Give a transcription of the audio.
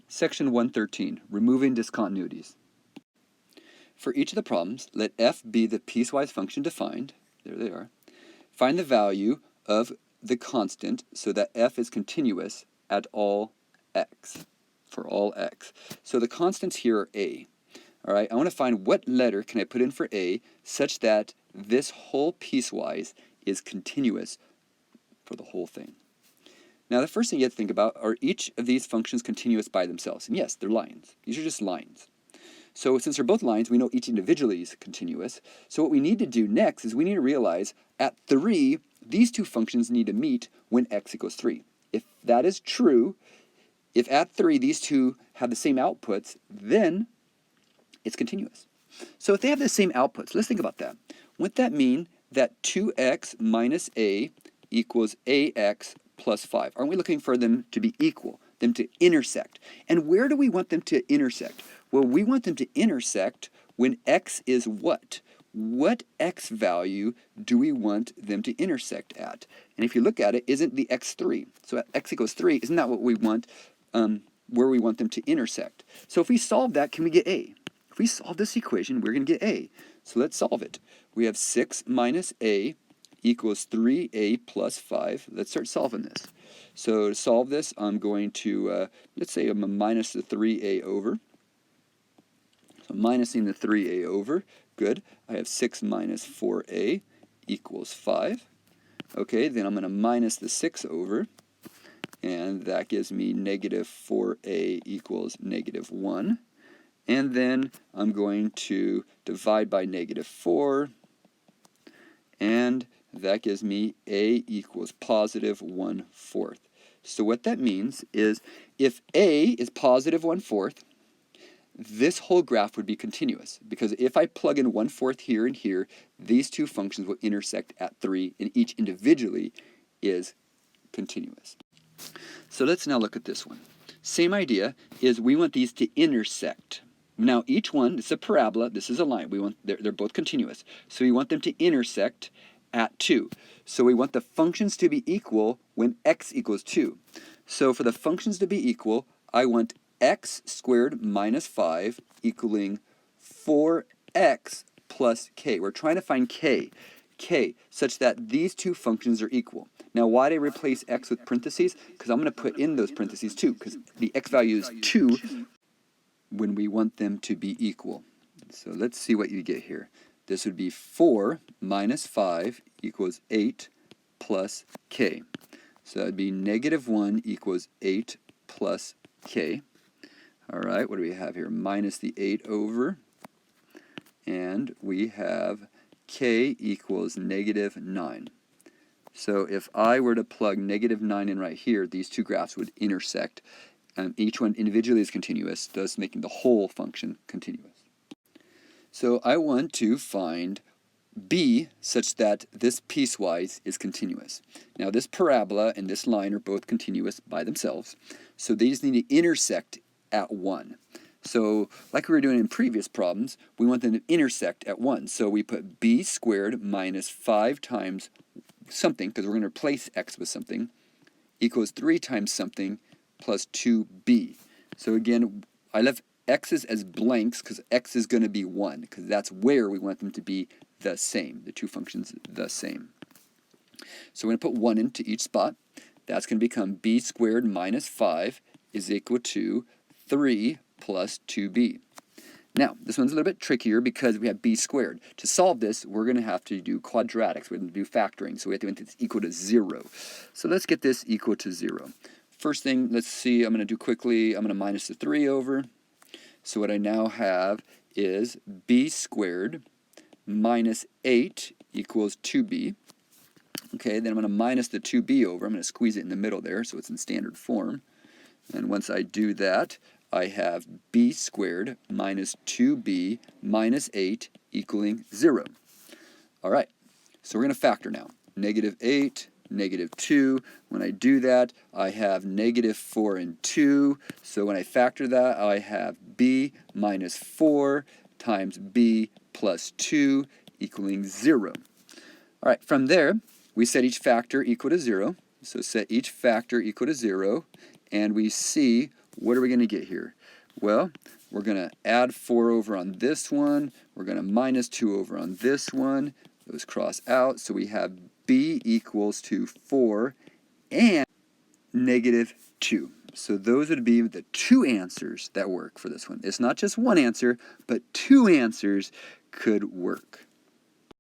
Section 113, Removing Discontinuities. For each of the problems, let f be the piecewise function defined. There they are. Find the value of the constant so that f is continuous at all x, for all x. So the constants here are a. All right, I want to find what letter can I put in for a such that this whole piecewise is continuous for the whole thing. Now, the first thing you have to think about, are each of these functions continuous by themselves? And yes, they're lines. These are just lines. So since they're both lines, we know each individually is continuous. So what we need to do next is we need to realize at 3, these two functions need to meet when x equals 3. If that is true, if at 3 these two have the same outputs, then it's continuous. So if they have the same outputs, let's think about that. Wouldn't that mean that 2x minus a equals ax plus 5? Aren't we looking for them to be equal, them to intersect? And where do we want them to intersect? Well, we want them to intersect when x is what? What x value do we want them to intersect at? And if you look at it, isn't the x 3? So at x equals 3, isn't that what we want, where we want them to intersect? So if we solve that, can we get a? If we solve this equation, we're going to get a. So let's solve it. We have 6 minus a equals 3a plus 5. Let's start solving this. So to solve this, I'm going to, let's say I'm going to minus the 3a over. So minusing the 3a over, good. I have 6 minus 4a equals 5. Okay, then I'm going to minus the 6 over, and that gives me negative 4a equals negative 1. And then I'm going to divide by negative 4, and that gives me a equals positive 1/4. So what that means is if a is positive 1/4, this whole graph would be continuous, because if I plug in 1/4 here and here, these two functions will intersect at 3, and each individually is continuous. So let's now look at this one. Same idea is we want these to intersect. Now each one, this is a parabola, this is a line. They're both continuous. So we want them to intersect at 2. So we want the functions to be equal when x equals 2. So for the functions to be equal, I want x squared minus 5 equaling 4x plus k. We're trying to find k such that these two functions are equal. Now why did I replace x with parentheses? Because I'm going to put in those parentheses too, because the x value is 2 when we want them to be equal. So let's see what you get here. This would be 4 minus 5 equals 8 plus k. So that would be negative 1 equals 8 plus k. All right, what do we have here? Minus the 8 over, and we have k equals negative 9. So if I were to plug negative 9 in right here, these two graphs would intersect. Each one individually is continuous, thus making the whole function continuous. So I want to find b such that this piecewise is continuous. Now this parabola and this line are both continuous by themselves, so they just need to intersect at 1. So like we were doing in previous problems, we want them to intersect at 1. So we put b squared minus 5 times something, because we're going to replace x with something, equals 3 times something plus 2b. So again, I left x's as blanks because x is going to be 1, because that's where we want them to be the same, the two functions the same. So we're going to put 1 into each spot. That's going to become b squared minus 5 is equal to 3 plus 2b. Now, this one's a little bit trickier because we have b squared. To solve this, we're going to have to do quadratics. We're going to do factoring, so we have to make this equal to 0. So let's get this equal to 0. First thing, let's see, I'm going to do quickly, I'm going to minus the 3 over. So what I now have is b squared minus 8 equals 2b. Okay, then I'm going to minus the 2b over. I'm going to squeeze it in the middle there so it's in standard form. And once I do that, I have b squared minus 2b minus 8 equaling 0. All right, so we're going to factor now. Negative 8, negative 2. When I do that, I have negative 4 and 2. So when I factor that, I have b minus 4 times b plus 2 equaling 0. All right, from there, we set each factor equal to 0. So set each factor equal to 0, and we see what are we going to get here? Well, we're going to add 4 over on this one. We're going to minus 2 over on this one. Those cross out. So we have b equals to 4 and negative 2. So those would be the 2 answers that work for this one. It's not just one answer, but 2 answers could work.